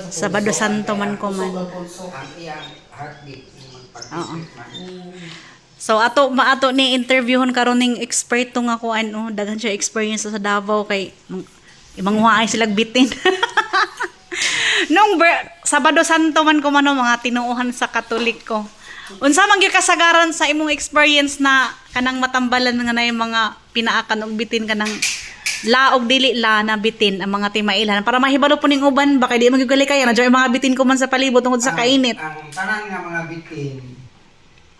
Sabado Santo man ko man. Ang iyang heartbeat. Oo. So ato maato ni interviewon karon ning expert tong ako ano, daghan siya experience sa Davao kay ibang waay sila bitin. Sabado Santo man ko man mga tinuohan sa Katoliko. Unsa man gyud kasagaran sa imong experience na kanang matambalan nga na yung mga pinaakan og bitin kanang laog dili la na bitin ang mga timailan para mahibalo po ning uban baka di magigali kaya na mga bitin ko man sa palibot tungod sa kainit. Ang tanan nga mga bitin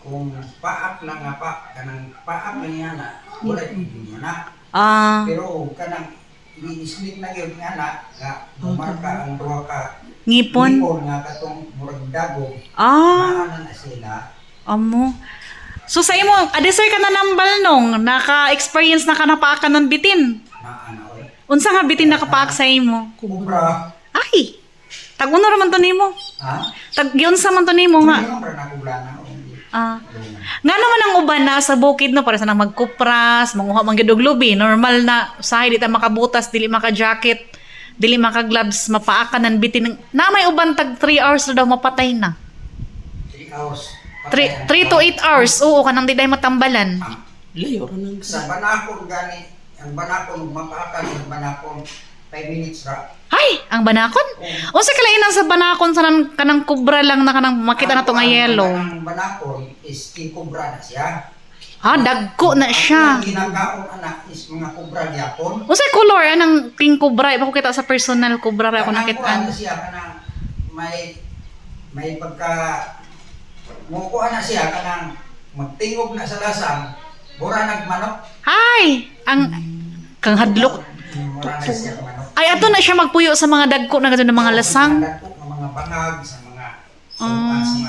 kung paak lang nga kanang paak lang yan na wala hindi na. Pero kanang i-slip na yun nga na bumarka ang duha ka ngipon nga katong murag dago. Na sila. Amo. So sa imo, adesir ka na nambal nung naka-experience na ka na paakan ng bitin. Unsa nga bitin nakapaak sa imo? Kubra. Ay. Tag-uno ra man to nimo. Ha? Tag-unsa man to nimo nga? Nga naman ang uban na sa bukid no para sa nang magkupras, manguha man gyud og lubi, normal na usahay di ta makabutas, dili maka-jacket, dili maka-gloves, mapaakan ng bitin. Na may uban tag 3 hours na daw mapatay na. 3 hours. 3 to 8 hours. Oo, kanang di day matambalan. Layo ra nang sa banakon gani, ang banakon mapaakan ang banakon 5 minutes ra. Ay, ang banakon? Unsa kalainan sa banakon sa kanang kubra lang na kanang makita na to nga yellow. Ang banakon is king kubra na siya. Dagko na siya. Ang ginakaon anak is mga kubra gyapon. Unsay color anang king kubra? Iba ko kita sa personal kubra ra ako nakitaan. Ano siya kanang may pagka mukuha na siya kanang magtingog na sa lasang mura nagmanok. Ay, ang kang hadlok. Mura na siya manok. Ay, ato na siya magpuyo sa mga dagko na ganun ng mga lasang. Sa mga bangag, sa mga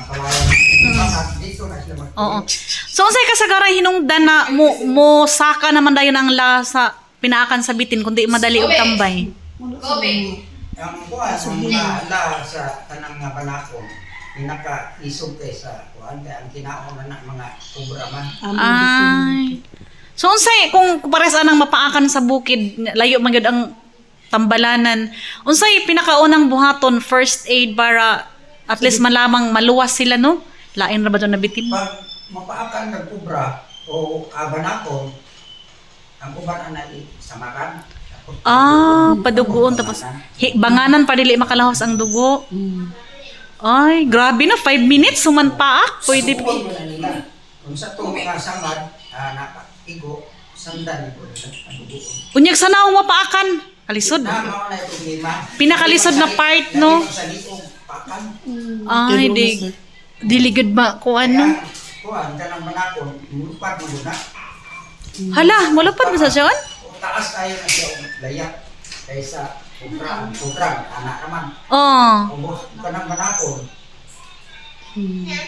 kawayan. Bangag, dito na sila magpuyo. Oo. So, unsay kasagaran hinungdan na mo saka naman dayon ang lasa pinaakan sa bitin kundi madali og tambay. Ang kuha sa mga ala sa kanang nga banakon, pinaka-isog kay sa kuha kaya ang kinaon na mga kubra man. Ay. So, unsay kung pares anang mapaakan sa bukid, layo man gyud ang tambalanan. Unsay pinakaunang buhaton first aid para at least malamang maluwas sila no? Lain ra ba do na bitin? Pag mapaakan ng kubra o banakon, ang uban ana samakan. Padugoon tapos banganan pa dili makalahos ang dugo. Ay, grabe na 5 minutes sumanpaak. Pwede Subukan mo na nila. Kung sa itong mga samad, nakaigo, sandan ko ang dugo. unyag sa naong mapaakan. Kalisod. Na mao na itong lima. Pinakalisod na part no. Sa liong pakan. Ay, diligid ba ko ano? Kuhan ka ng banakon, mulupad mo na. Hala, mulupad ba sa siyon? Taas tayo na siya layak kaysa kubrang, anak naman. Ubos ka ng banakon,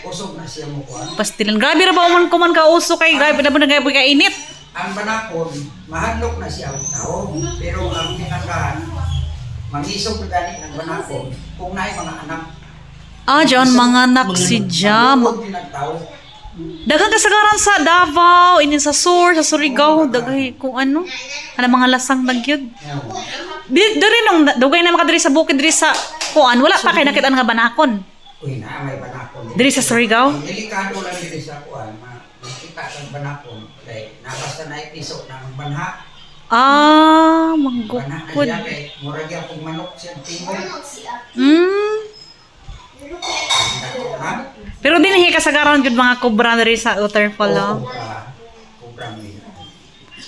usog na siya mo kuhan. Pastilan. Grabe ra ba man ko man kauso kay grabe na ba nagay init? Ang banakon, mahadlok na siya ang tao, pero ang pinaka mangisog na gani ng banakon, kung naay mga anak. Diyan mga anak si Jam. Huwag din ang tao. Daghang kasagaran sa Davao, inin sa Sur, sa Surigao, daghay kung ano. Mga lasang nagyod. Diri nung dugay na makadiri sa bukid diri sa kuan, wala pa kay nakita nga banakon. Uy na, may banakon. Diri sa Surigao? Ang delikado lang diri sa kuan, makita ang banakon. Kaya nabasta na ipiso ng banha. Banha Manggukod. na siya kay murag yung kung manok siya tingog. Pero dinhi kasagaran jud mga kubra diri sa waterfall. Kubra mo yun.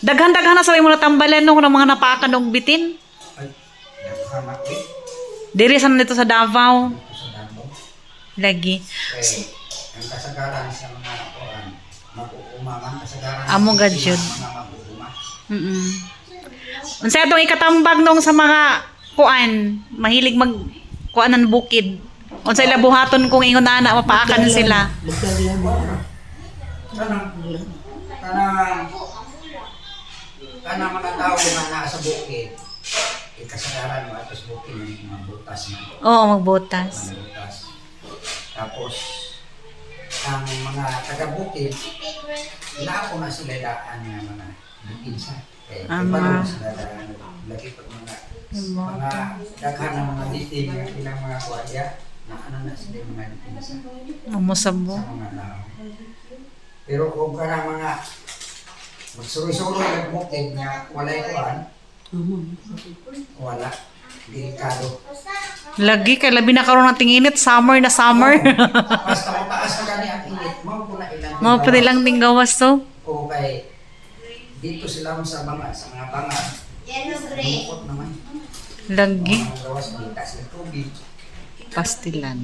Daghan-daghan na sa imo natambalan nung mga napaakan og bitin. Ay, nakahamak eh. Diri sa nito sa Davao. Ito sa Davao. Lagi. Kaya, ang kasagaran sa mga kuan, mag-uumaman, kasagaran Amo gad sa yun. mga mag-uuma. Unsa atong ikatambag nung sa mga kuan, mahilig mag kuanan bukid. Unsa ila buhaton kung ingon ana mapaakan sila. Kanang mga tao nga nasa bukid, kasagaran mo atos bukid ng mga butas na. Oo, magbutas. Mga butas. Tapos, ang mga taga-bukid, inaako na sila daan ng mga pinsa. Eh, Ama. lagi pag mga daghan ng mga bitin ng ilang mga kuwadya na ano na sila yung mga pinsa Umusabo. sa mga tao. Pero kung ka na mga magsuroy-suroy nagmukid niya, walay kuhan, wala. Delikado. Lagi kay labi na karon ng tinginit, summer na summer. Basta kung taas na gani ang init, mao po na ilang Mga pa nilang tinggawas to. o kay dito sila sa banga, sa mga banga. Bukot naman. Lagi. Mga gawas, bitas ng tubig. Pastilan.